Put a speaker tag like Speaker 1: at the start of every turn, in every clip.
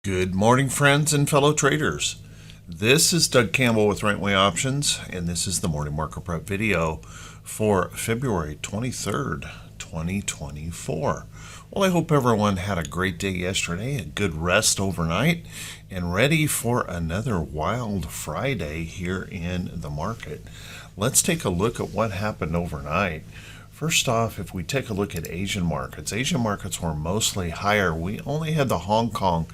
Speaker 1: Good morning, friends and fellow traders. This is Doug Campbell with Right Way Options, and this is the morning market prep video for February 23rd, 2024. Well, I hope everyone had a great day yesterday, a good rest overnight, and ready for another wild Friday here in the market. Let's take a look at what happened overnight. First off, if we take a look at Asian markets were mostly higher. We only had the Hong Kong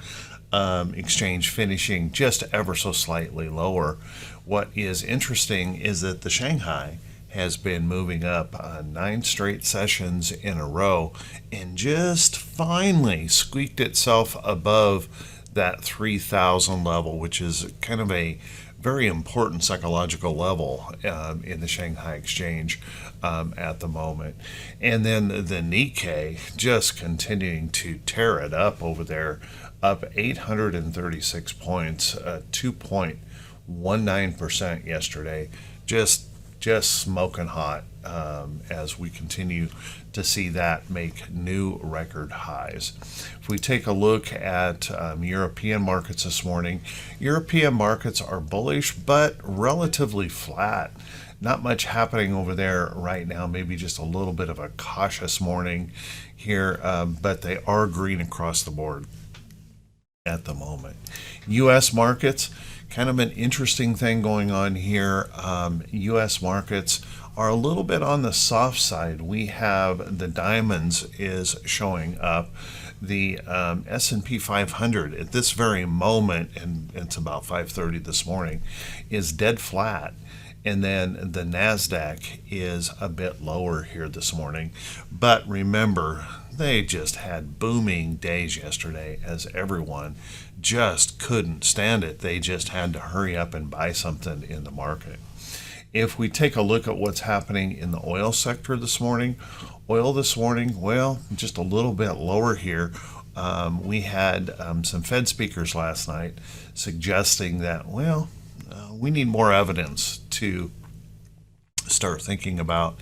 Speaker 1: exchange finishing just ever so slightly lower. What is interesting is that the Shanghai has been moving up 9 straight sessions in a row and just finally squeaked itself above that 3,000 level, which is kind of a very important psychological level in the Shanghai exchange at the moment. And then the Nikkei just continuing to tear it up over there, up 836 points, 2.19% yesterday. Just smoking hot as we continue to see that make new record highs. If we take a look at European markets this morning, European markets are bullish but relatively flat. Not much happening over there right now, maybe just a little bit of a cautious morning here, but they are green across the board at the moment. U.S. markets, kind of an interesting thing going on here. U.S. markets are a little bit on the soft side. We have the diamonds is showing up. The S&P 500 at this very moment, and it's about 5:30 this morning, is dead flat. And then the NASDAQ is a bit lower here this morning. But remember, they just had booming days yesterday as everyone just couldn't stand it. They just had to hurry up and buy something in the market. If we take a look at what's happening in the oil sector this morning, well, just a little bit lower here. We had some Fed speakers last night suggesting that, we need more evidence to start thinking about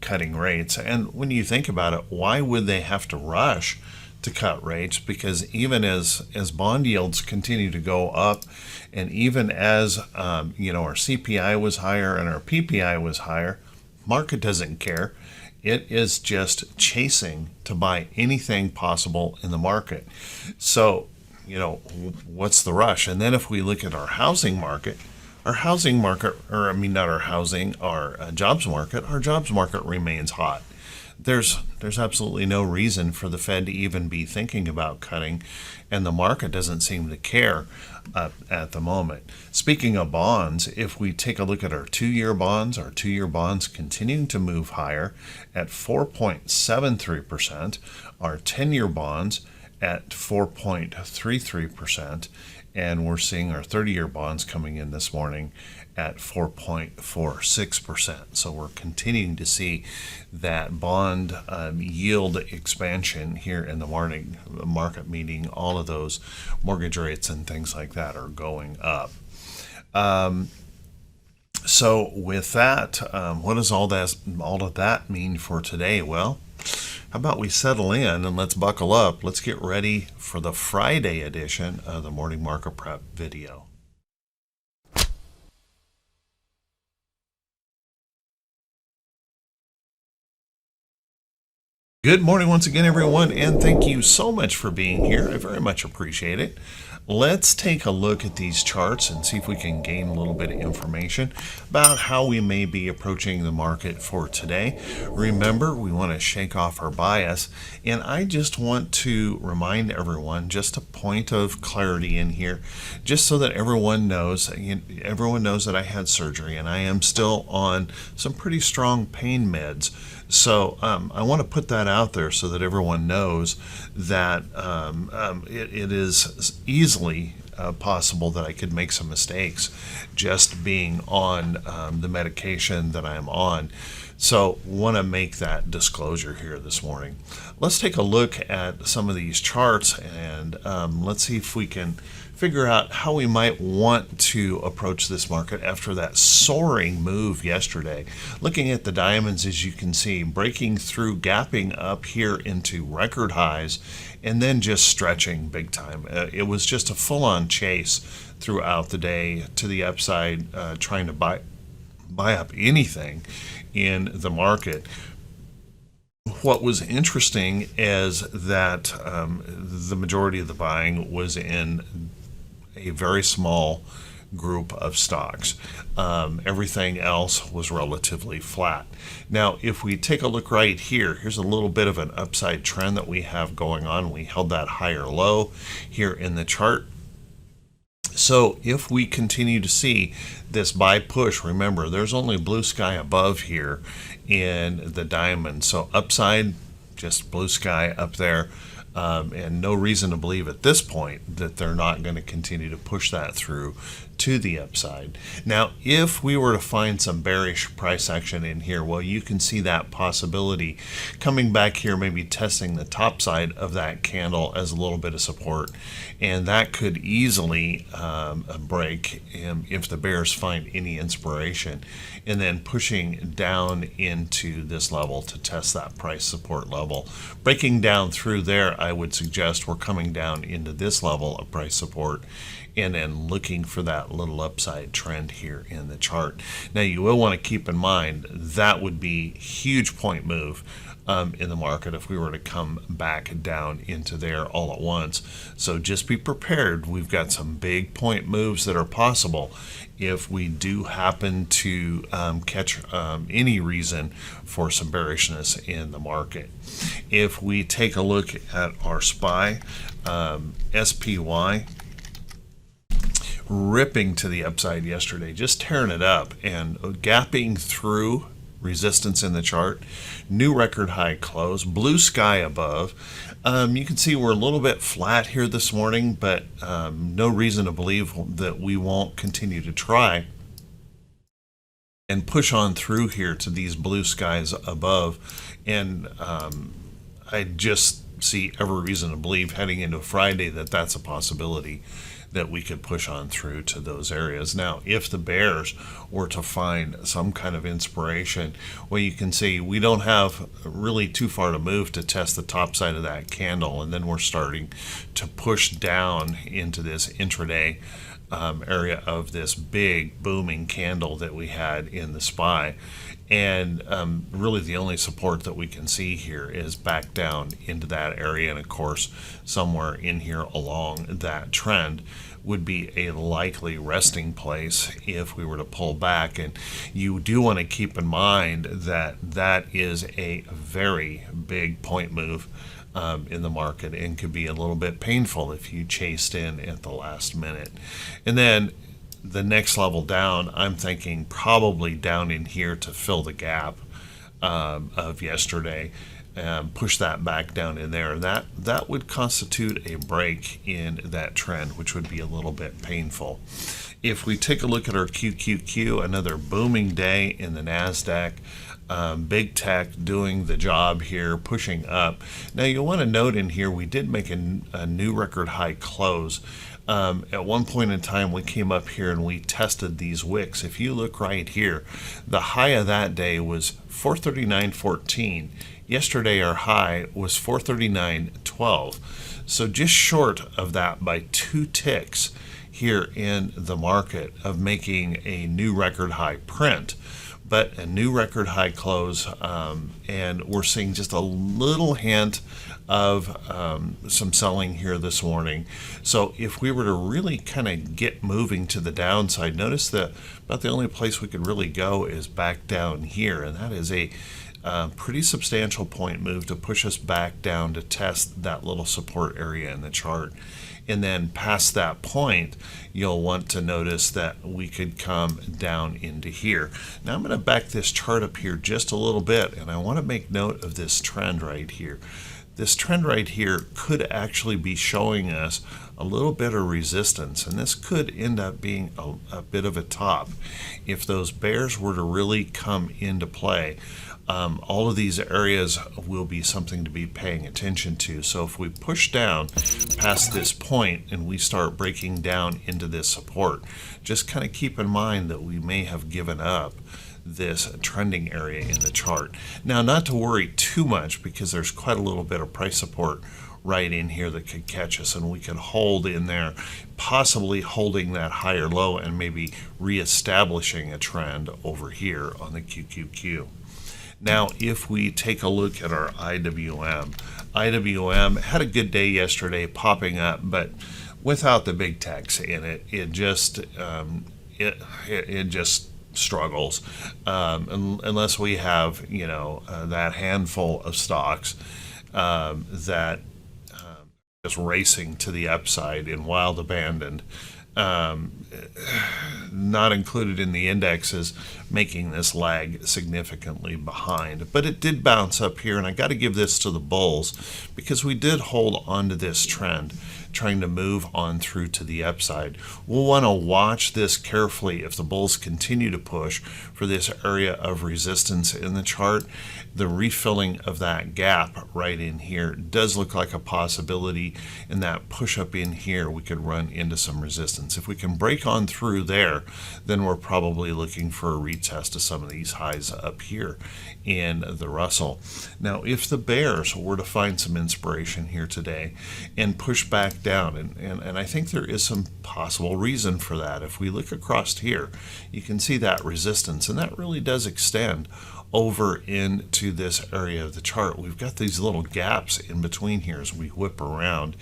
Speaker 1: cutting rates. And when you think about it, why would they have to rush to cut rates? Because even as bond yields continue to go up, and even as our CPI was higher and our PPI was higher, market doesn't care. It is just chasing to buy anything possible in the market. So, what's the rush? And then if we look at our housing market, our jobs market remains hot. There's absolutely no reason for the Fed to even be thinking about cutting, and the market doesn't seem to care at the moment. Speaking of bonds, if we take a look at our two-year bonds continuing to move higher at 4.73%, our 10-year bonds at 4.33%, and we're seeing our 30-year bonds coming in this morning at 4.46%. So we're continuing to see that bond yield expansion here in the market, meaning all of those mortgage rates and things like that are going up. So with that, what does all of that mean for today? Well, how about we settle in and let's buckle up. Let's get ready for the Friday edition of the Morning Market Prep video. Good morning once again, everyone, and thank you so much for being here. I very much appreciate it. Let's take a look at these charts and see if we can gain a little bit of information about how we may be approaching the market for today. Remember, we want to shake off our bias, and I just want to remind everyone, just a point of clarity in here, just so that everyone knows that I had surgery and I am still on some pretty strong pain meds. So I want to put that out there so that everyone knows that it is easily possible that I could make some mistakes just being on the medication that I'm on. So want to make that disclosure here this morning. Let's take a look at some of these charts and let's see if we can figure out how we might want to approach this market after that soaring move yesterday. Looking at the diamonds, as you can see, breaking through, gapping up here into record highs, and then just stretching big time. It was just a full-on chase throughout the day to the upside, trying to buy up anything in the market. What was interesting is that the majority of the buying was in a very small group of stocks. Everything else was relatively flat. Now, if we take a look right here, here's a little bit of an upside trend that we have going on. We held that higher low here in the chart. So if we continue to see this buy push, remember there's only blue sky above here in the diamond. So upside, just blue sky up there. And no reason to believe at this point that they're not going to continue to push that through to the upside. Now, if we were to find some bearish price action in here, well, you can see that possibility coming back here, maybe testing the top side of that candle as a little bit of support, and that could easily break if the bears find any inspiration, and then pushing down into this level to test that price support level. Breaking down through there, I would suggest we're coming down into this level of price support and then looking for that little upside trend here in the chart. Now, you will want to keep in mind that would be a huge point move in the market if we were to come back down into there all at once. So just be prepared. We've got some big point moves that are possible if we do happen to catch any reason for some bearishness in the market. If we take a look at our SPY, SPY, ripping to the upside yesterday, just tearing it up and gapping through resistance in the chart, new record high close, blue sky above. You can see we're a little bit flat here this morning, but no reason to believe that we won't continue to try and push on through here to these blue skies above. And I just see every reason to believe heading into Friday that that's a possibility that we could push on through to those areas. Now, if the bears were to find some kind of inspiration, well, you can see we don't have really too far to move to test the top side of that candle, and then we're starting to push down into this intraday area of this big booming candle that we had in the SPY. And really the only support that we can see here is back down into that area, and of course somewhere in here along that trend would be a likely resting place if we were to pull back. And you do want to keep in mind that that is a very big point move in the market, and could be a little bit painful if you chased in at the last minute. And then the next level down, I'm thinking probably down in here to fill the gap of yesterday, push that back down in there. That would constitute a break in that trend, which would be a little bit painful. If we take a look at our QQQ, another booming day in the NASDAQ. Big tech doing the job here, pushing up. Now, you'll want to note in here, we did make a new record high close. At one point in time, we came up here and we tested these wicks. If you look right here, the high of that day was 439.14. Yesterday, our high was 439.12. So just short of that by 2 ticks here in the market of making a new record high print. But a new record high close, and we're seeing just a little hint of some selling here this morning. So if we were to really kind of get moving to the downside, notice that about the only place we could really go is back down here, and that is a pretty substantial point move to push us back down to test that little support area in the chart. And then past that point, you'll want to notice that we could come down into here. Now I'm going to back this chart up here just a little bit, and I want to make note of this trend right here. this trend right here could actually be showing us a little bit of resistance, and this could end up being a bit of a top. If those bears were to really come into play, all of these areas will be something to be paying attention to. So if we push down past this point and we start breaking down into this support, just kind of keep in mind that we may have given up this trending area in the chart. Now, not to worry too much, because there's quite a little bit of price support right in here that could catch us, and we can hold in there, possibly holding that higher low and maybe reestablishing a trend over here on the QQQ. Now, if we take a look at our IWM had a good day yesterday, popping up, but without the big techs in it, it just struggles unless we have that handful of stocks that just racing to the upside in wild abandon. Not included in the indexes, making this lag significantly behind. But it did bounce up here, and I got to give this to the bulls, because we did hold on to this trend, trying to move on through to the upside. We'll want to watch this carefully. If the bulls continue to push for this area of resistance in the chart, the refilling of that gap right in here does look like a possibility. In that push up in here, we could run into some resistance. If we can break on through there, then we're probably looking for a retest of some of these highs up here in the Russell. Now, if the bears were to find some inspiration here today and push back down, and I think there is some possible reason for that. If we look across here, you can see that resistance, and that really does extend over into this area of the chart. We've got these little gaps in between here as we whip around.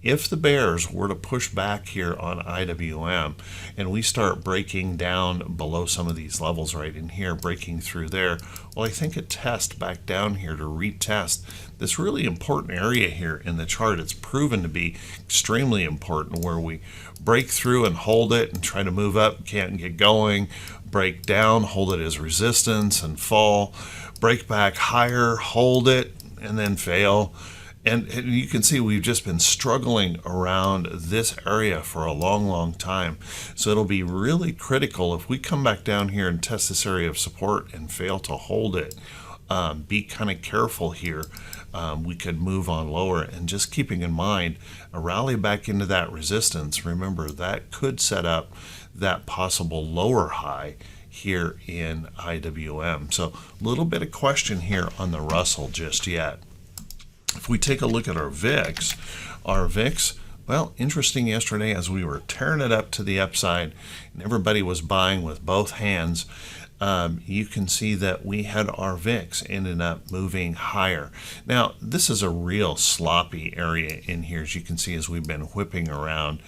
Speaker 1: If the bears were to push back here on IWM and we start breaking down below some of these levels right in here, breaking through there, well, I think a test back down here to retest this really important area here in the chart. It's proven to be extremely important, where we break through and hold it and try to move up, can't get going, break down, hold it as resistance and fall, break back higher, hold it, and then fail. And you can see we've just been struggling around this area for a long time. So it'll be really critical if we come back down here and test this area of support and fail to hold it. Be kind of careful here. We could move on lower, and just keeping in mind a rally back into that resistance. Remember, that could set up that possible lower high here in IWM. So a little bit of question here on the Russell just yet. If we take a look at our VIX, well, interesting yesterday as we were tearing it up to the upside and everybody was buying with both hands. You can see that we had our VIX ended up moving higher. Now, this is a real sloppy area in here, as you can see, as we've been whipping around.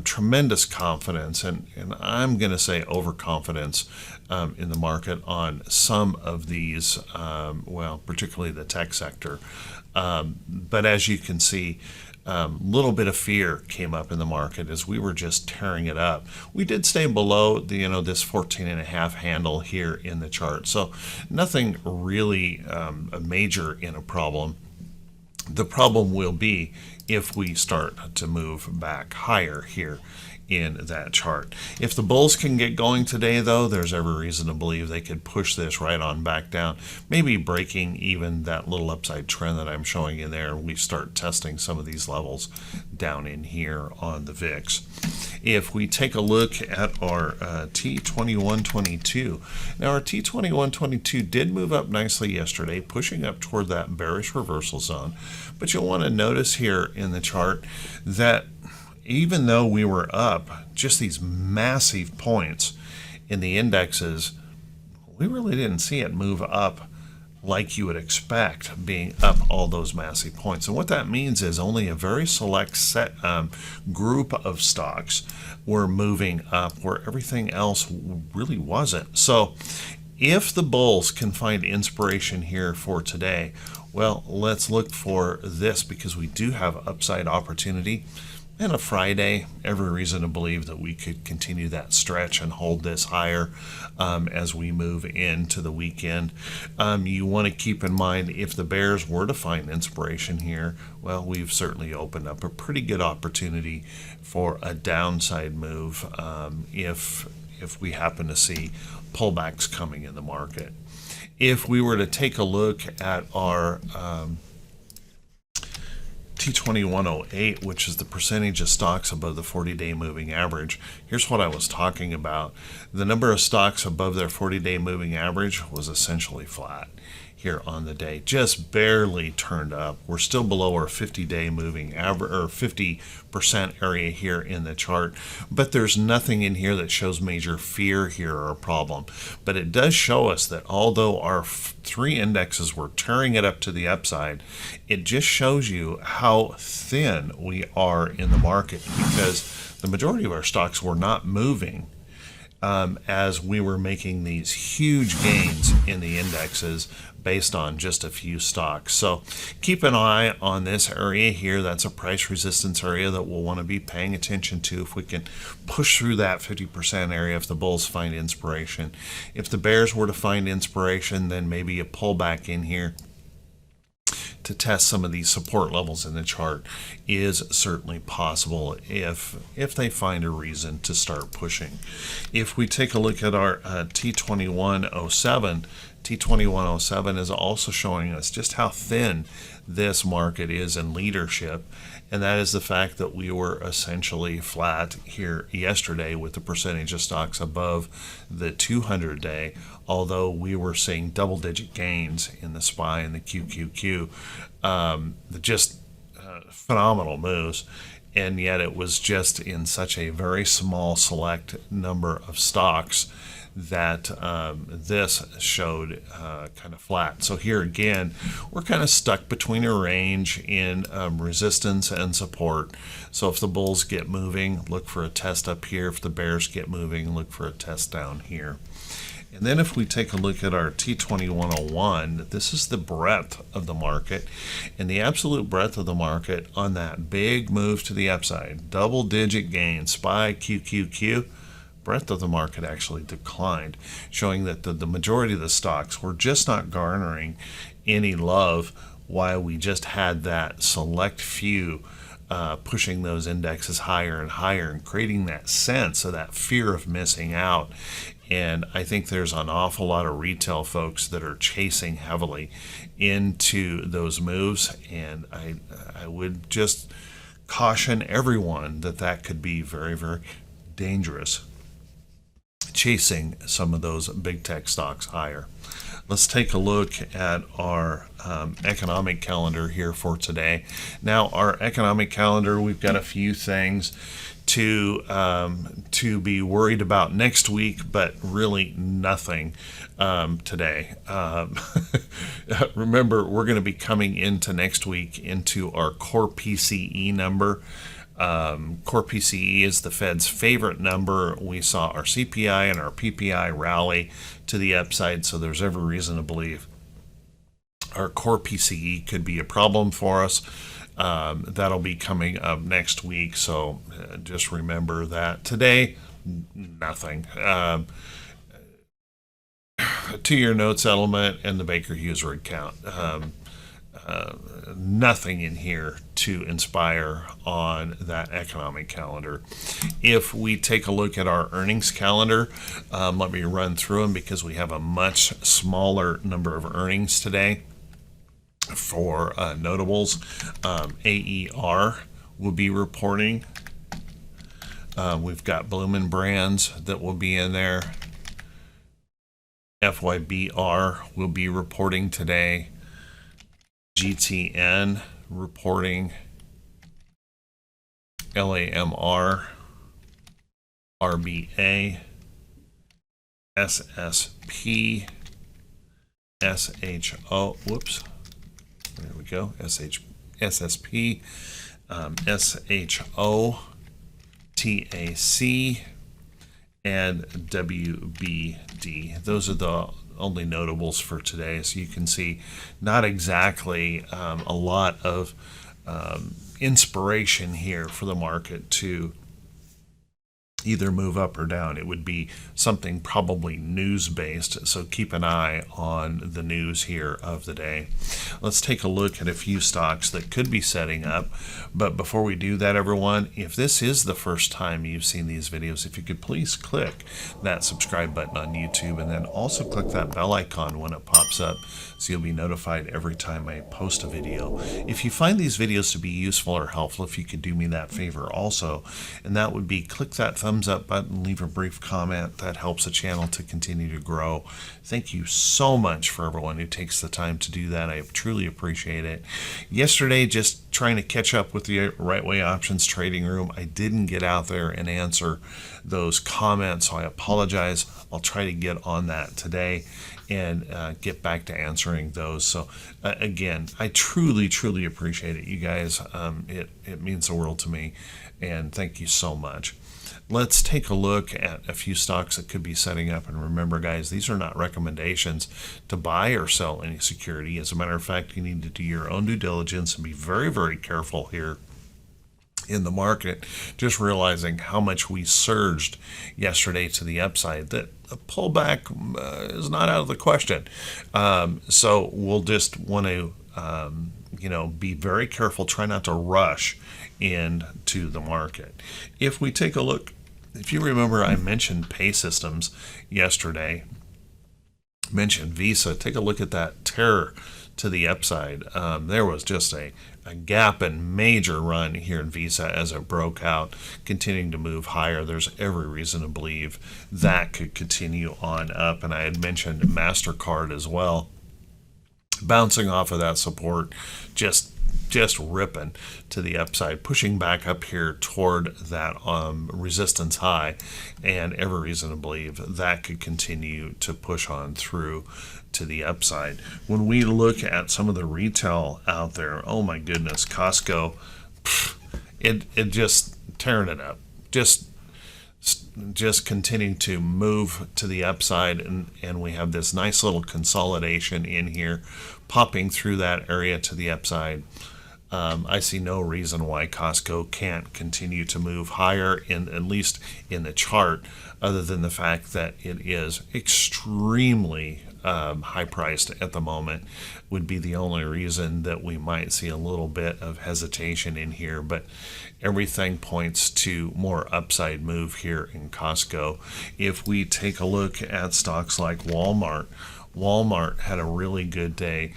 Speaker 1: Tremendous confidence, and I'm going to say overconfidence in the market on some of these, well, particularly the tech sector. But as you can see, little bit of fear came up in the market as we were just tearing it up. We did stay below the this 14.5 handle here in the chart, so nothing really a major in a problem. The problem will be if we start to move back higher here in that chart. If the bulls can get going today, though, there's every reason to believe they could push this right on back down, maybe breaking even that little upside trend that I'm showing you there. We start testing some of these levels down in here on the VIX. If we take a look at our T2122, now our T2122 did move up nicely yesterday, pushing up toward that bearish reversal zone, but you'll want to notice here in the chart that even though we were up just these massive points in the indexes, we really didn't see it move up like you would expect, being up all those massive points. And what that means is only a very select set group of stocks were moving up, where everything else really wasn't. So if the bulls can find inspiration here for today, well, let's look for this, because we do have upside opportunity. And a Friday, every reason to believe that we could continue that stretch and hold this higher as we move into the weekend. You want to keep in mind if the bears were to find inspiration here, well, we've certainly opened up a pretty good opportunity for a downside move if we happen to see pullbacks coming in the market. If we were to take a look at our T2108, which is the percentage of stocks above the 40-day moving average. Here's what I was talking about. The number of stocks above their 40-day moving average was essentially flat here on the day, just barely turned up. We're still below our 50-day moving average, or 50% area here in the chart, but there's nothing in here that shows major fear here or a problem. But it does show us that although our three indexes were tearing it up to the upside, it just shows you how thin we are in the market, because the majority of our stocks were not moving as we were making these huge gains in the indexes based on just a few stocks. So keep an eye on this area here. That's a price resistance area that we'll want to be paying attention to if we can push through that 50% area if the bulls find inspiration. If the bears were to find inspiration, then maybe a pullback in here to test some of these support levels in the chart is certainly possible if they find a reason to start pushing. If we take a look at our T2107, T2107 is also showing us just how thin this market is in leadership, and that is the fact that we were essentially flat here yesterday with the percentage of stocks above the 200-day, although we were seeing double-digit gains in the SPY and the QQQ. Just phenomenal moves, and yet it was just in such a very small select number of stocks that this showed kind of flat. So here again, we're kind of stuck between a range in resistance and support. So if the bulls get moving, look for a test up here. If the bears get moving, look for a test down here. And then if we take a look at our T2101, this is the breadth of the market, and the absolute breadth of the market on that big move to the upside, double-digit gain, SPY, QQQ, breadth of the market actually declined, showing that the majority of the stocks were just not garnering any love, while we just had that select few pushing those indexes higher and higher and creating that sense of that fear of missing out. And I think there's an awful lot of retail folks that are chasing heavily into those moves, and I would just caution everyone that could be very, very dangerous, chasing some of those big tech stocks higher. Let's take a look at our economic calendar here for today. Now, our economic calendar, we've got a few things to be worried about next week, but really nothing today. Remember, we're going to be coming into next week into our core PCE number. Core PCE is the Fed's favorite number. We saw our CPI and our PPI rally to the upside, so there's every reason to believe our core PCE could be a problem for us. That'll be coming up next week, so just remember that. Today, nothing. Two-year note settlement and the Baker Hughes rig count. Nothing in here to inspire on that economic calendar. If we take a look at our earnings calendar, let me run through them because we have a much smaller number of earnings today. For notables, AER will be reporting. We've got Bloomin' Brands that will be in there. FYBR will be reporting today. GTN reporting. LAMR, RBA, SSP, SHO, whoops, there we go, SSP, SHO, TAC, and WBD. Those are the only notables for today. So you can see not exactly a lot of inspiration here for the market to either move up or down. It would be something probably news based, so keep an eye on the news here of the day. Let's take a look at a few stocks that could be setting up, but before we do that, everyone, if this is the first time you've seen these videos, if you could please click that subscribe button on YouTube, and then also click that bell icon when it pops up so you'll be notified every time I post a video. If you find these videos to be useful or helpful, if you could do me that favor also, and that would be click that thumbs up button, leave a brief comment. That helps the channel to continue to grow. Thank you so much for everyone who takes the time to do that. I truly appreciate it. Yesterday, just trying to catch up with the Right Way Options trading room, I didn't get out there and answer those comments, so I apologize. I'll try to get on that today and get back to answering those. So again, I truly appreciate it, you guys. It means the world to me, and thank you so much. Let's take a look at a few stocks that could be setting up. And remember, guys, these are not recommendations to buy or sell any security. As a matter of fact, you need to do your own due diligence and be very careful here in the market. Just realizing how much we surged yesterday to the upside, that a pullback is not out of the question. So we'll just want to be very careful, try not to rush into the market. If we take a look, if you remember, I mentioned pay systems yesterday, mentioned Visa. Take a look at that terror to the upside. There was just a gap and major run here in Visa as it broke out, continuing to move higher. There's every reason to believe that could continue on up. And I had mentioned MasterCard as well, bouncing off of that support, just ripping to the upside, pushing back up here toward that resistance high, and every reason to believe that could continue to push on through to the upside. When we look at some of the retail out there, oh my goodness, Costco, it just tearing it up, just continuing to move to the upside, and we have this nice little consolidation in here, popping through that area to the upside. I see no reason why Costco can't continue to move higher, at least in the chart, other than the fact that it is extremely high priced at the moment. Would be the only reason that we might see a little bit of hesitation in here, but everything points to more upside move here in Costco. If we take a look at stocks like Walmart had a really good day,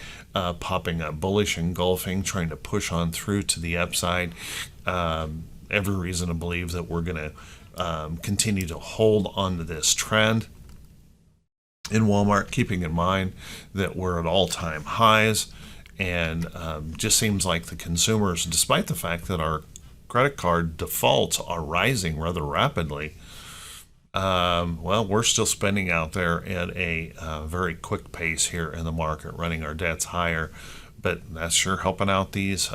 Speaker 1: popping up bullish, engulfing, trying to push on through to the upside. Every reason to believe that we're going to continue to hold on to this trend in Walmart, keeping in mind that we're at all-time highs, and just seems like the consumers, despite the fact that our credit card defaults are rising rather rapidly, we're still spending out there at a very quick pace here in the market, running our debts higher. But that's sure helping out these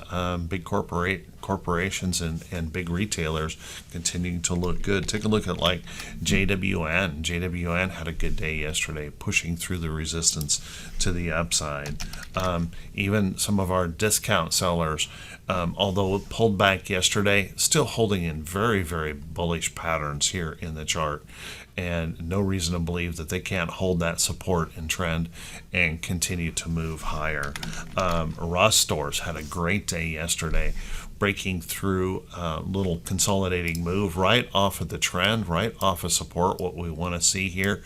Speaker 1: big corporations and big retailers continuing to look good. Take a look at like JWN. JWN had a good day yesterday, pushing through the resistance to the upside. Even some of our discount sellers, although it pulled back yesterday, still holding in very bullish patterns here in the chart, and no reason to believe that they can't hold that support and trend and continue to move higher. Ross Stores had a great day yesterday, breaking through a little consolidating move right off of the trend, right off of support, what we want to see here.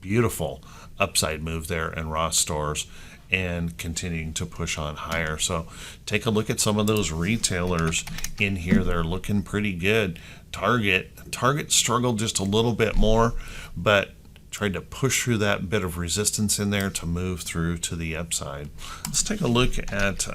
Speaker 1: Beautiful upside move there in Ross Stores, and continuing to push on higher. So take a look at some of those retailers in here. They're looking pretty good. Target struggled just a little bit more, but tried to push through that bit of resistance in there to move through to the upside. Let's take a look at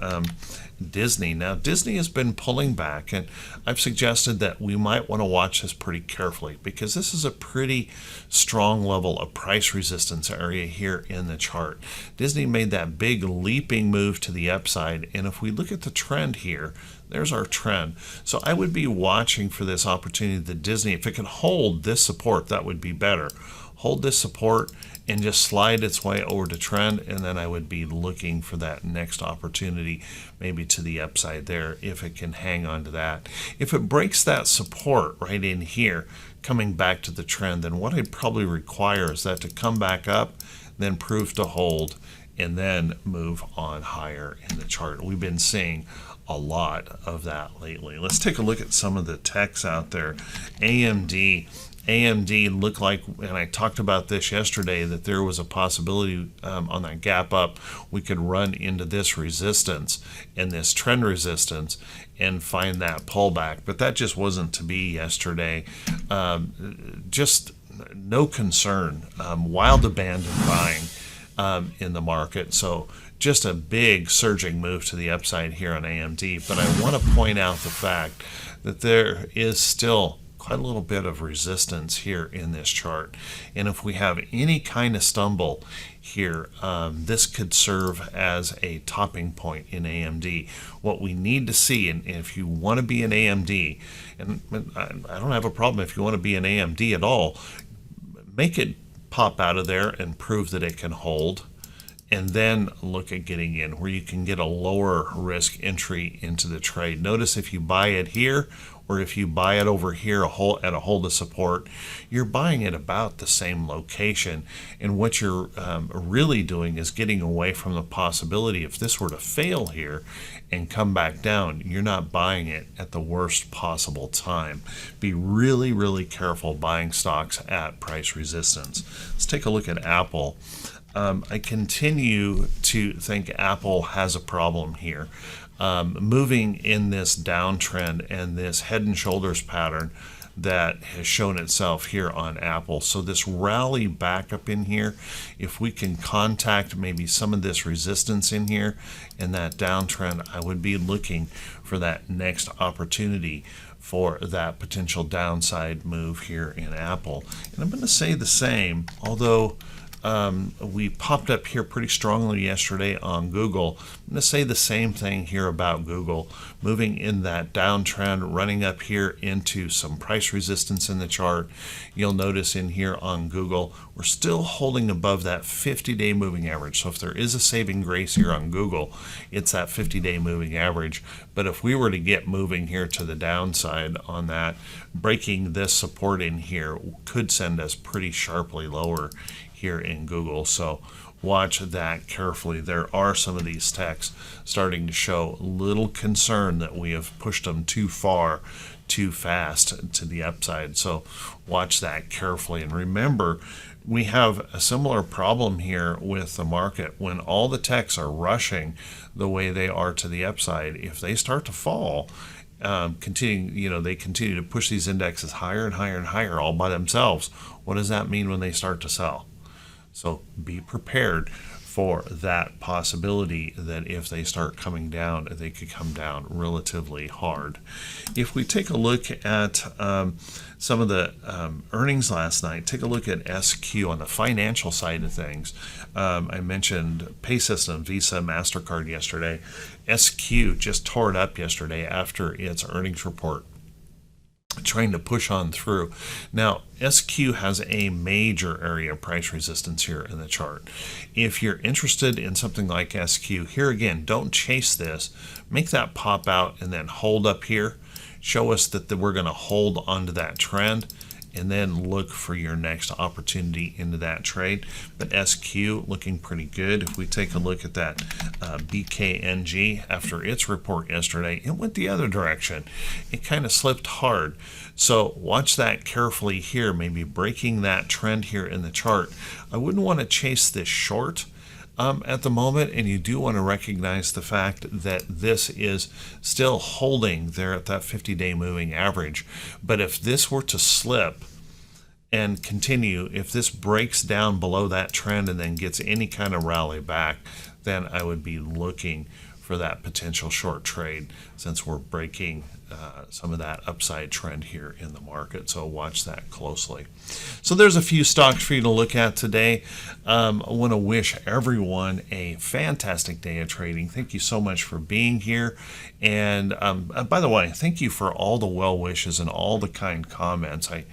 Speaker 1: Disney. Now, Disney has been pulling back, and I've suggested that we might want to watch this pretty carefully, because this is a pretty strong level of price resistance area here in the chart. Disney made that big leaping move to the upside, and if we look at the trend here, there's our trend. So I would be watching for this opportunity that Disney, if it can hold this support, that would be better. hold this support and just slide its way over to trend, and then I would be looking for that next opportunity, maybe to the upside there, if it can hang on to that. If it breaks that support right in here, coming back to the trend, then what I'd probably require is that to come back up, then prove to hold, and then move on higher in the chart. We've been seeing a lot of that lately. Let's take a look at some of the techs out there. AMD looked like, and I talked about this yesterday, that there was a possibility on that gap up we could run into this resistance and this trend resistance and find that pullback, but that just wasn't to be yesterday. Just no concern, wild abandon buying in the market. So just a big surging move to the upside here on AMD, but I want to point out the fact that there is still quite a little bit of resistance here in this chart, and if we have any kind of stumble here, this could serve as a topping point in AMD. What we need to see, and if you want to be an AMD, and I don't have a problem if you want to be an AMD at all, make it pop out of there and prove that it can hold, and then look at getting in where you can get a lower risk entry into the trade. Notice if you buy it here, or if you buy it over here at a hold of support, you're buying it about the same location. And what you're really doing is getting away from the possibility, if this were to fail here and come back down, you're not buying it at the worst possible time. Be really, really careful buying stocks at price resistance. Let's take a look at Apple. I continue to think Apple has a problem here. Moving in this downtrend and this head and shoulders pattern that has shown itself here on Apple. So this rally back up in here, if we can contact maybe some of this resistance in here and that downtrend, I would be looking for that next opportunity for that potential downside move here in Apple. And I'm going to say the same, although we popped up here pretty strongly yesterday on Google. I'm going to say the same thing here about Google, moving in that downtrend, running up here into some price resistance in the chart. You'll notice in here on Google, we're still holding above that 50-day moving average. So if there is a saving grace here on Google, it's that 50-day moving average. But if we were to get moving here to the downside on that, breaking this support in here could send us pretty sharply lower here in Google. So watch that carefully. There are some of these techs starting to show little concern that we have pushed them too far, too fast to the upside. So watch that carefully. And remember, we have a similar problem here with the market. When all the techs are rushing the way they are to the upside, if they start to fall, they continue to push these indexes higher and higher and higher all by themselves. What does that mean when they start to sell? So be prepared for that possibility that if they start coming down, they could come down relatively hard. If we take a look at some of the earnings last night, take a look at SQ on the financial side of things. I mentioned Pay System, Visa, MasterCard yesterday. SQ just tore it up yesterday after its earnings report, trying to push on through. Now, SQ has a major area of price resistance here in the chart. If you're interested in something like SQ, here again, don't chase this. Make that pop out and then hold up here. Show us that we're going to hold onto that trend, and then look for your next opportunity into that trade. But SQ looking pretty good. If we take a look at that BKNG after its report yesterday, it went the other direction. It kind of slipped hard. So watch that carefully here, maybe breaking that trend here in the chart. I wouldn't want to chase this short at the moment, and you do want to recognize the fact that this is still holding there at that 50-day moving average. But if this were to slip and continue, if this breaks down below that trend and then gets any kind of rally back, then I would be looking for that potential short trade, since we're breaking some of that upside trend here in the market. So watch that closely. So there's a few stocks for you to look at today. I want to wish everyone a fantastic day of trading. Thank you so much for being here. And by the way, thank you for all the well wishes and all the kind comments. I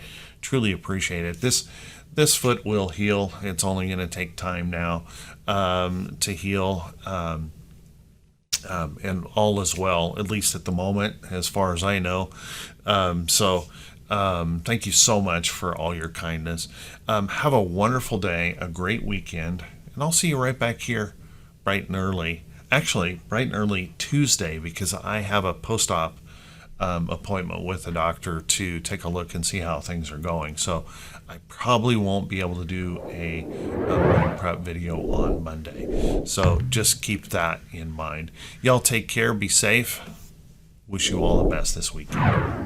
Speaker 1: truly appreciate it. this foot will heal. It's only going to take time now to heal. And all is well, at least at the moment, as far as I know. Thank you so much for all your kindness. Have a wonderful day, a great weekend, and I'll see you right back here bright and early. Actually, bright and early Tuesday, because I have a post-op appointment with a doctor to take a look and see how things are going. So I probably won't be able to do a morning prep video on Monday. So just keep that in mind. Y'all take care, be safe. Wish you all the best this weekend.